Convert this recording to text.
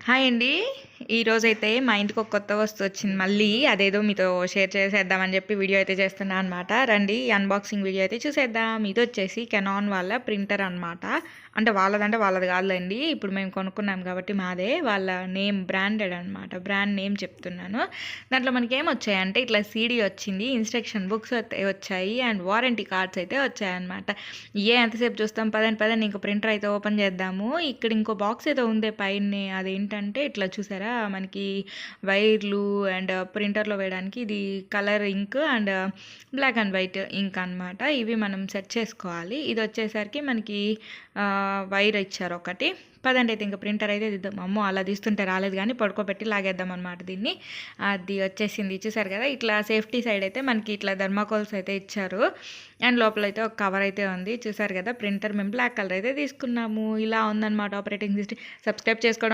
Hi అండి. ఈరోజైతే మా ఇంటికి ఒక కొత్త వస్తువు వచ్చింది. మళ్ళీ అదేదో మీతో షేర్ చేసేద్దామని చెప్పి వీడియో అయితే చేస్తున్నా అనమాట. రండి ఈ అన్బాక్సింగ్ వీడియో అయితే చూసేద్దాం. ఇది వచ్చేసి కెనాన్ వాళ్ళ ప్రింటర్ అనమాట. అంటే వాళ్ళది కాదులేండి. ఇప్పుడు మేము కొనుక్కున్నాం కాబట్టి మాదే. వాళ్ళ నేమ్ బ్రాండెడ్ అనమాట. బ్రాండ్ నేమ్ చెప్తున్నాను. దాంట్లో మనకి ఏమొచ్చాయంటే ఇట్లా సీడీ వచ్చింది, ఇన్స్ట్రక్షన్ బుక్స్ వచ్చాయి అండ్ వారంటీ కార్డ్స్ అయితే వచ్చాయన్నమాట. ఎంతసేపు చూస్తాం, పదండి ఇంకో ప్రింటర్ అయితే ఓపెన్ చేద్దాము. ఇక్కడ ఇంకో బాక్స్ ఏదో ఉంది పైన. అదేంటంటే ఇట్లా చూసారా, మనకి వైర్లు అండ్ ప్రింటర్లో వేయడానికి ఇది colour ink and black and white ink అనమాట. ఇవి మనం సెట్ చేసుకోవాలి. ఇది వచ్చేసరికి మనకి వైర్ ఇచ్చారు ఒకటి. పదండి అయితే ఇంకా ప్రింటర్ అయితే తీద్దాం. అమ్మో, అలా తీస్తుంటే రాలేదు కానీ పడుకోబెట్టి లాగేద్దాం అనమాట దీన్ని. అది వచ్చేసింది, చూసారు కదా. ఇట్లా సేఫ్టీ సైడ్ అయితే మనకి ఇట్లా థర్మాకోల్స్ అయితే ఇచ్చారు అండ్ లోపల అయితే ఒక కవర్ అయితే ఉంది. చూసారు కదా, ప్రింటర్ మేము బ్లాక్ కలర్ అయితే తీసుకున్నాము. ఇలా ఉందన్నమాట ఆపరేటింగ్ సిస్టమ్. సబ్స్క్రైబ్ చేసుకోవడం